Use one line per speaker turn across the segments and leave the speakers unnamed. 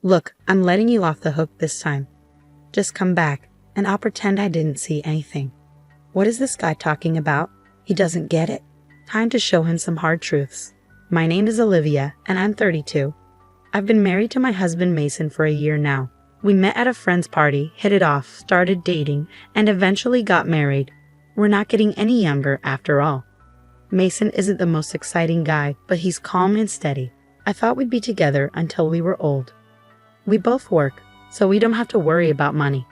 Look, I'm letting you off the hook this time. Just come back, and I'll pretend I didn't see anything. What is this guy talking about? He doesn't get it. Time to show him some hard truths. My name is Olivia, and I'm 32. I've been married to my husband Mason for a year now. We met at a friend's party, hit it off, started dating, and eventually got married. We're not getting any younger after all. Mason isn't the most exciting guy, but he's calm and steady. I thought we'd be together until we were old. We both work, so we don't have to worry about money.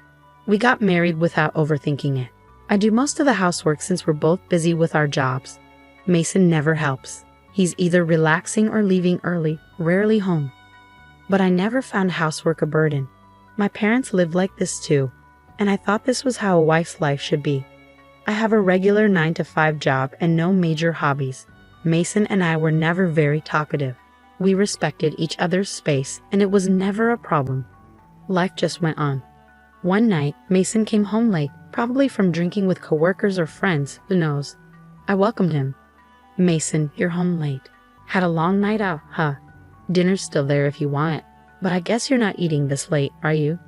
We got married without overthinking it. I do most of the housework since we're both busy with our jobs. Mason never helps. He's either relaxing or leaving early, rarely home. But I never found housework a burden. My parents lived like this too, and I thought this was how a wife's life should be. I have a regular 9-to-5 job and no major hobbies. Mason and I were never very talkative. We respected each other's space, and it was never a problem. Life just went on. One night, Mason came home late, probably from drinking with coworkers or friends, who knows. I welcomed him. "Mason, you're home late. Had a long night out, huh? Dinner's still there if you want it. But I guess you're not eating this late, are you?"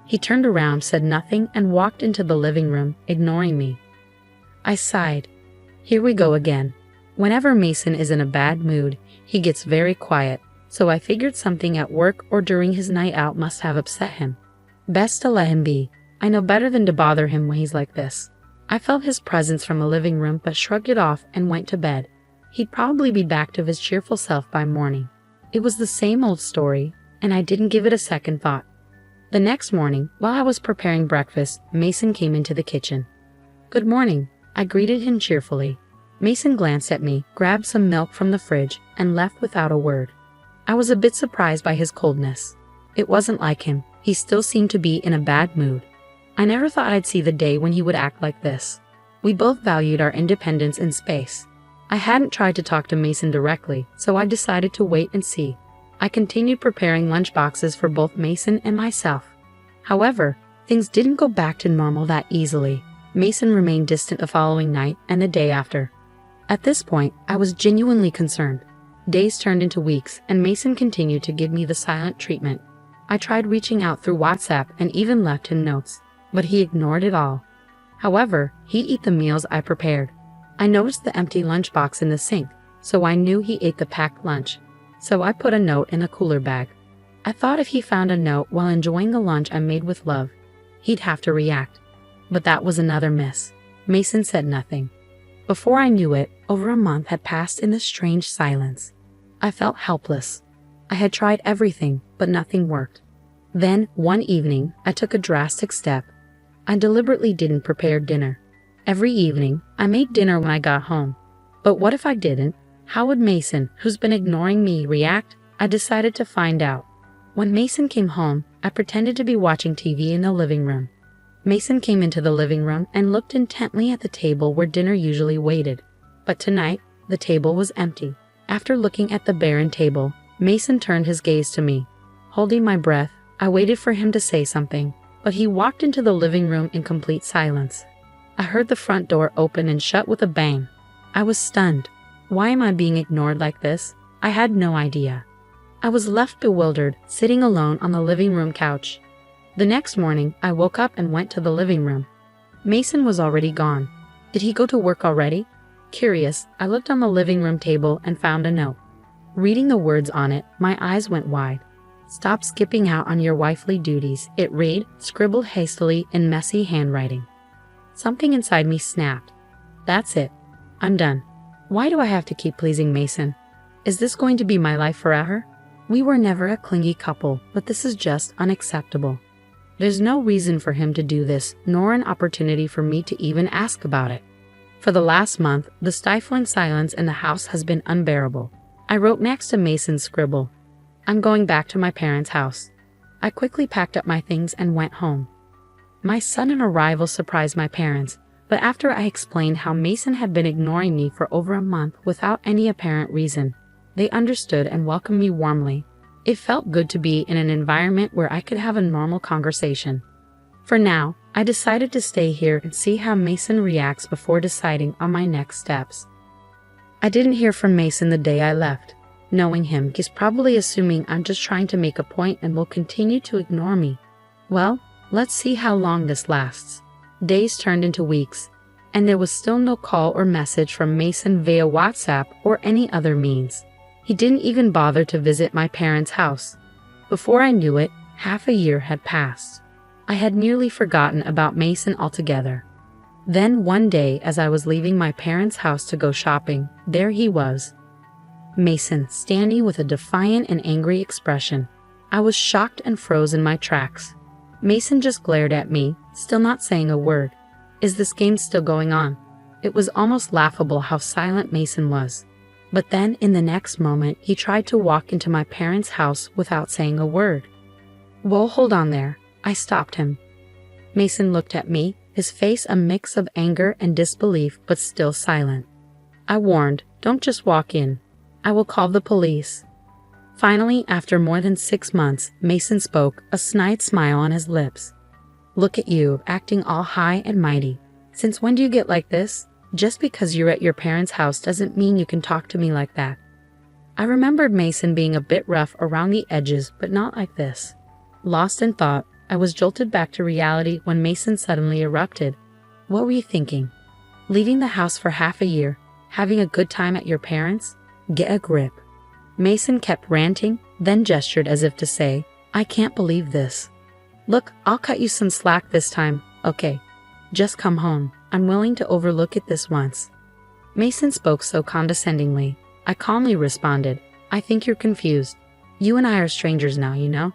He turned around, said nothing, and walked into the living room, ignoring me. I sighed. Here we go again. Whenever Mason is in a bad mood, he gets very quiet, so I figured something at work or during his night out must have upset him. Best to let him be. I know better than to bother him when he's like this. I felt his presence from the living room but shrugged it off and went to bed. He'd probably be back to his cheerful self by morning. It was the same old story, and I didn't give it a second thought. The next morning, while I was preparing breakfast, Mason came into the kitchen. "Good morning," I greeted him cheerfully. Mason glanced at me, grabbed some milk from the fridge, and left without a word. I was a bit surprised by his coldness. It wasn't like him. He still seemed to be in a bad mood. I never thought I'd see the day when he would act like this. We both valued our independence and space. I hadn't tried to talk to Mason directly, so I decided to wait and see. I continued preparing lunch boxes for both Mason and myself. However, things didn't go back to normal that easily. Mason remained distant the following night and the day after. At this point, I was genuinely concerned. Days turned into weeks, and Mason continued to give me the silent treatment. I tried reaching out through WhatsApp and even left him notes, but he ignored it all. However, he'd eat the meals I prepared. I noticed the empty lunchbox in the sink, so I knew he ate the packed lunch. So I put a note in a cooler bag. I thought if he found a note while enjoying the lunch I made with love, he'd have to react. But that was another miss. Mason said nothing. Before I knew it, over a month had passed in this strange silence. I felt helpless. I had tried everything, but nothing worked. Then, one evening, I took a drastic step. I deliberately didn't prepare dinner. Every evening, I made dinner when I got home. But what if I didn't? How would Mason, who's been ignoring me, react? I decided to find out. When Mason came home, I pretended to be watching TV in the living room. Mason came into the living room and looked intently at the table where dinner usually waited. But tonight, the table was empty. After looking at the barren table, Mason turned his gaze to me. Holding my breath, I waited for him to say something, but he walked into the living room in complete silence. I heard the front door open and shut with a bang. I was stunned. Why am I being ignored like this? I had no idea. I was left bewildered, sitting alone on the living room couch. The next morning, I woke up and went to the living room. Mason was already gone. Did he go to work already? Curious, I looked on the living room table and found a note. Reading the words on it, my eyes went wide. "Stop skipping out on your wifely duties," it read, scribbled hastily in messy handwriting. Something inside me snapped. That's it. I'm done. Why do I have to keep pleasing Mason? Is this going to be my life forever? We were never a clingy couple, but this is just unacceptable. There's no reason for him to do this, nor an opportunity for me to even ask about it. For the last month, the stifling silence in the house has been unbearable. I wrote next to Mason's scribble, "I'm going back to my parents' house." I quickly packed up my things and went home. My sudden arrival surprised my parents, but after I explained how Mason had been ignoring me for over a month without any apparent reason, they understood and welcomed me warmly. It felt good to be in an environment where I could have a normal conversation. For now, I decided to stay here and see how Mason reacts before deciding on my next steps. I didn't hear from Mason the day I left. Knowing him, he's probably assuming I'm just trying to make a point and will continue to ignore me. Well, let's see how long this lasts. Days turned into weeks, and there was still no call or message from Mason via WhatsApp or any other means. He didn't even bother to visit my parents' house. Before I knew it, half a year had passed. I had nearly forgotten about Mason altogether. Then one day, as I was leaving my parents' house to go shopping, there he was. Mason, standing with a defiant and angry expression. I was shocked and froze in my tracks. Mason just glared at me, still not saying a word. Is this game still going on? It was almost laughable how silent Mason was. But then, in the next moment, he tried to walk into my parents' house without saying a word. Whoa, hold on there. I stopped him. Mason looked at me, his face a mix of anger and disbelief, but still silent. I warned, don't just walk in. I will call the police. Finally, after more than 6 months, Mason spoke, a snide smile on his lips. Look at you, acting all high and mighty. Since when do you get like this? Just because you're at your parents' house doesn't mean you can talk to me like that. I remembered Mason being a bit rough around the edges, but not like this. Lost in thought, I was jolted back to reality when Mason suddenly erupted. What were you thinking? Leaving the house for half a year, having a good time at your parents'? Get a grip. Mason kept ranting, then gestured as if to say, I can't believe this. Look, I'll cut you some slack this time, okay? Just come home. I'm willing to overlook it this once. Mason spoke so condescendingly. I calmly responded, I think you're confused. You and I are strangers now, you know?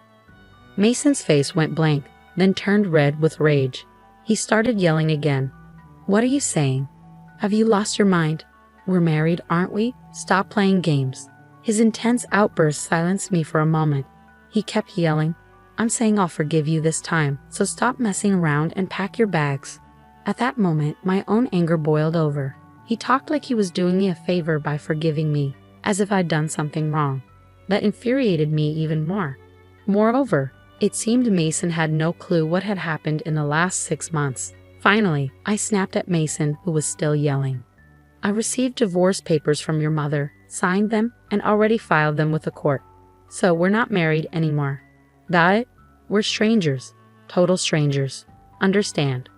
Mason's face went blank, then turned red with rage. He started yelling again. What are you saying? Have you lost your mind? We're married, aren't we? Stop playing games. His intense outburst silenced me for a moment. He kept yelling, I'm saying I'll forgive you this time, so stop messing around and pack your bags. At that moment, my own anger boiled over. He talked like he was doing me a favor by forgiving me, as if I'd done something wrong. That infuriated me even more. Moreover, it seemed Mason had no clue what had happened in the last 6 months. Finally, I snapped at Mason, who was still yelling. I received divorce papers from your mother, signed them, and already filed them with the court. So we're not married anymore. Got it? We're strangers. Total strangers. Understand?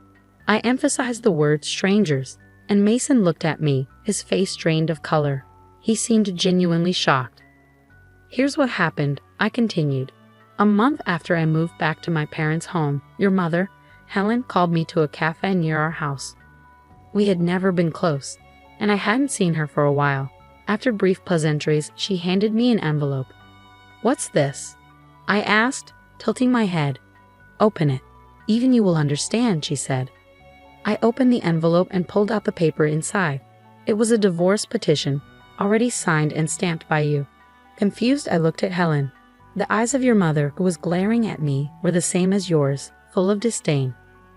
I emphasized the word strangers, and Mason looked at me, his face drained of color. He seemed genuinely shocked. Here's what happened, I continued. A month after I moved back to my parents' home, your mother, Helen, called me to a cafe near our house. We had never been close, and I hadn't seen her for a while. After brief pleasantries, she handed me an envelope. What's this? I asked, tilting my head. Open it. Even you will understand, she said. I opened the envelope and pulled out the paper inside. It was a divorce petition, already signed and stamped by you. Confused, I looked at Helen. The eyes of your mother, who was glaring at me, were the same as yours, full of disdain.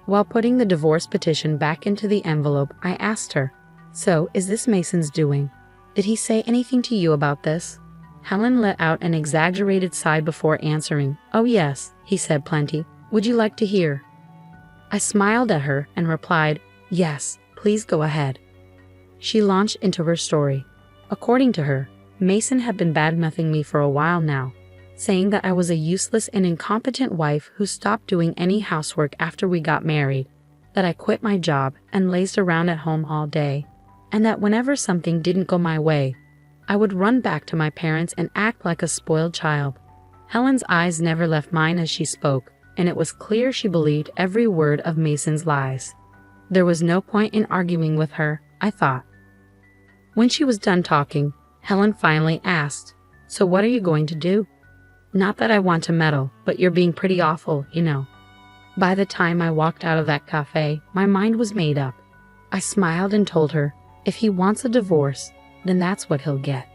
While putting the divorce petition back into the envelope, I asked her, So, is this Mason's doing? Did he say anything to you about this? Helen let out an exaggerated sigh before answering. Oh yes, he said plenty. Would you like to hear? I smiled at her and replied, Yes, please go ahead. She launched into her story. According to her, Mason had been badmouthing me for a while now, saying that I was a useless and incompetent wife who stopped doing any housework after we got married, that I quit my job and lazed around at home all day, and that whenever something didn't go my way, I would run back to my parents and act like a spoiled child. Helen's eyes never left mine as she spoke, and it was clear she believed every word of Mason's lies. There was no point in arguing with her, I thought. When she was done talking, Helen finally asked, So what are you going to do? Not that I want to meddle, but you're being pretty awful, you know. By the time I walked out of that cafe, my mind was made up. I smiled and told her, if he wants a divorce, then that's what he'll get.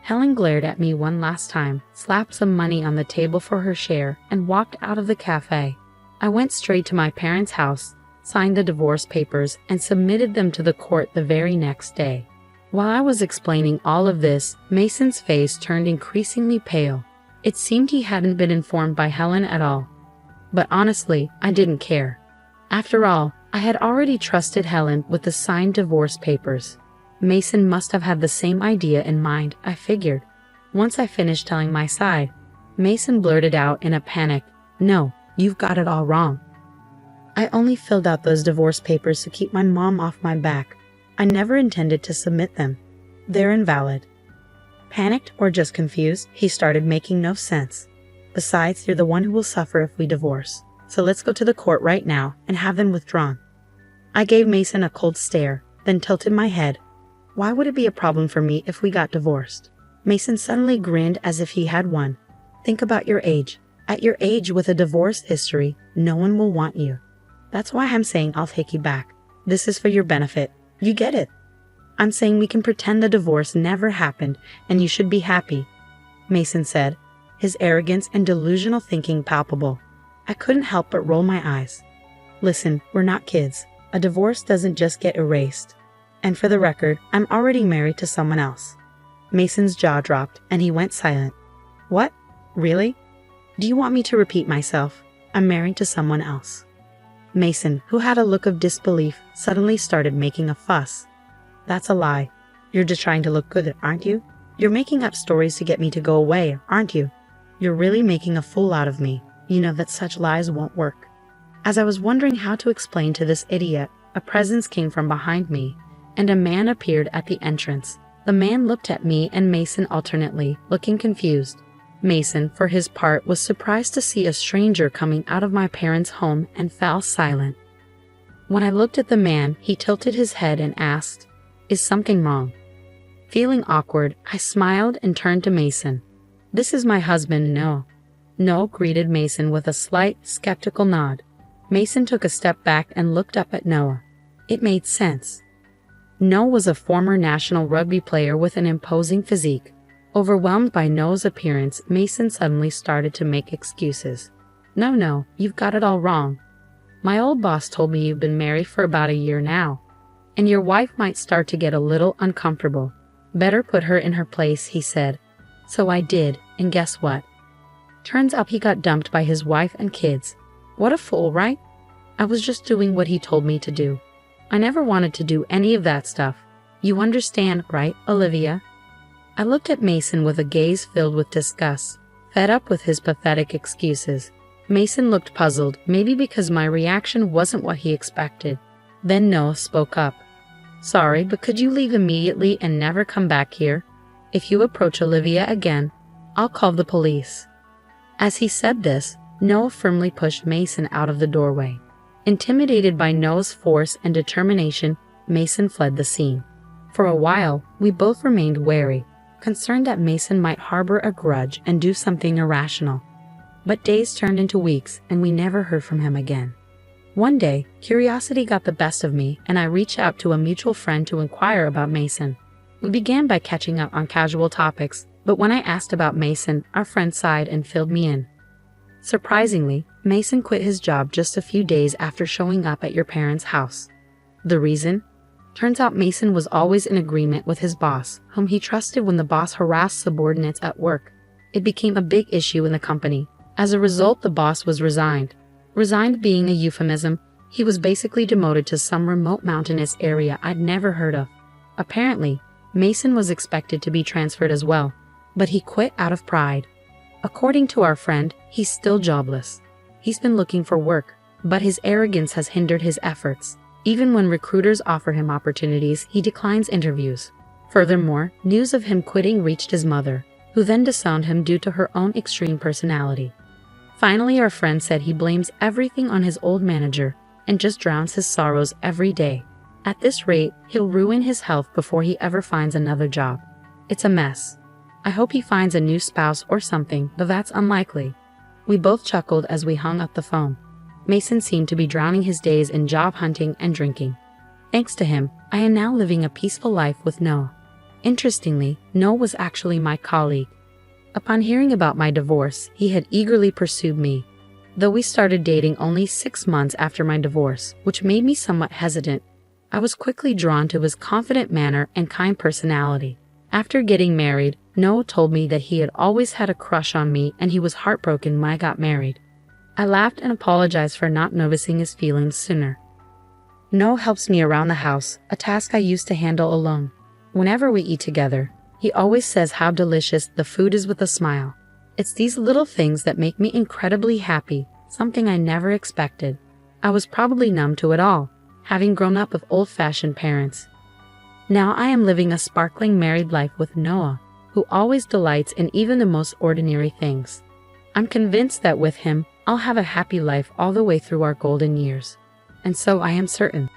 Helen glared at me one last time, slapped some money on the table for her share, and walked out of the cafe. I went straight to my parents' house, signed the divorce papers, and submitted them to the court the very next day. While I was explaining all of this, Mason's face turned increasingly pale. It seemed he hadn't been informed by Helen at all. But honestly, I didn't care. After all, I had already trusted Helen with the signed divorce papers. Mason must have had the same idea in mind, I figured. Once I finished telling my side, Mason blurted out in a panic, "No, you've got it all wrong. I only filled out those divorce papers to keep my mom off my back. I never intended to submit them. They're invalid." Panicked or just confused, he started making no sense. "Besides, you're the one who will suffer if we divorce. So let's go to the court right now and have them withdrawn." I gave Mason a cold stare, then tilted my head. Why would it be a problem for me if we got divorced? Mason suddenly grinned as if he had won. "Think about your age. At your age with a divorce history, no one will want you. That's why I'm saying I'll take you back. This is for your benefit. You get it? I'm saying we can pretend the divorce never happened and you should be happy," Mason said, his arrogance and delusional thinking palpable. I couldn't help but roll my eyes. "Listen, we're not kids. A divorce doesn't just get erased. And for the record, I'm already married to someone else." Mason's jaw dropped and he went silent. "What? Really? Do you want me to repeat myself? I'm married to someone else." Mason, who had a look of disbelief, suddenly started making a fuss. "That's a lie. You're just trying to look good, aren't you? You're making up stories to get me to go away, aren't you? You're really making a fool out of me. You know that such lies won't work." As I was wondering how to explain to this idiot, a presence came from behind me, and a man appeared at the entrance. The man looked at me and Mason alternately, looking confused. Mason, for his part, was surprised to see a stranger coming out of my parents' home and fell silent. When I looked at the man, he tilted his head and asked, "Is something wrong?" Feeling awkward, I smiled and turned to Mason. "This is my husband, Noah." Noah greeted Mason with a slight, skeptical nod. Mason took a step back and looked up at Noah. It made sense. Noah was a former national rugby player with an imposing physique. Overwhelmed by Noah's appearance, Mason suddenly started to make excuses. No, you've got it all wrong. My old boss told me you've been married for about a year now, and your wife might start to get a little uncomfortable. Better put her in her place," he said. So I did, and guess what? Turns out he got dumped by his wife and kids. What a fool, right? I was just doing what he told me to do. I never wanted to do any of that stuff. You understand, right, Olivia? I looked at Mason with a gaze filled with disgust, fed up with his pathetic excuses. Mason looked puzzled, maybe because my reaction wasn't what he expected. Then Noah spoke up. "Sorry, but could you leave immediately and never come back here? If you approach Olivia again, I'll call the police." As he said this, Noah firmly pushed Mason out of the doorway. Intimidated by Noah's force and determination, Mason fled the scene. For a while, we both remained wary, concerned that Mason might harbor a grudge and do something irrational. But days turned into weeks, and we never heard from him again. One day, curiosity got the best of me, and I reached out to a mutual friend to inquire about Mason. We began by catching up on casual topics, but when I asked about Mason, our friend sighed and filled me in. Surprisingly, Mason quit his job just a few days after showing up at your parents' house. The reason? Turns out Mason was always in agreement with his boss, whom he trusted when the boss harassed subordinates at work. It became a big issue in the company. As a result, the boss was resigned. Resigned being a euphemism, he was basically demoted to some remote mountainous area I'd never heard of. Apparently, Mason was expected to be transferred as well, but he quit out of pride. According to our friend, he's still jobless. He's been looking for work, but his arrogance has hindered his efforts. Even when recruiters offer him opportunities, he declines interviews. Furthermore, news of him quitting reached his mother, who then disowned him due to her own extreme personality. Finally, our friend said he blames everything on his old manager and just drowns his sorrows every day. At this rate, he'll ruin his health before he ever finds another job. It's a mess. I hope he finds a new spouse or something, but that's unlikely. We both chuckled as we hung up the phone. Mason seemed to be drowning his days in job hunting and drinking. Thanks to him, I am now living a peaceful life with Noah. Interestingly, Noah was actually my colleague. Upon hearing about my divorce, he had eagerly pursued me. Though we started dating only 6 months after my divorce, which made me somewhat hesitant, I was quickly drawn to his confident manner and kind personality. After getting married, Noah told me that he had always had a crush on me and he was heartbroken when I got married. I laughed and apologized for not noticing his feelings sooner. Noah helps me around the house, a task I used to handle alone. Whenever we eat together, He always says how delicious the food is with a smile. It's these little things that make me incredibly happy, something I never expected. I was probably numb to it all, having grown up with old-fashioned parents. Now I am living a sparkling married life with Noah, who always delights in even the most ordinary things. I'm convinced that with him, I'll have a happy life all the way through our golden years. And so I am certain.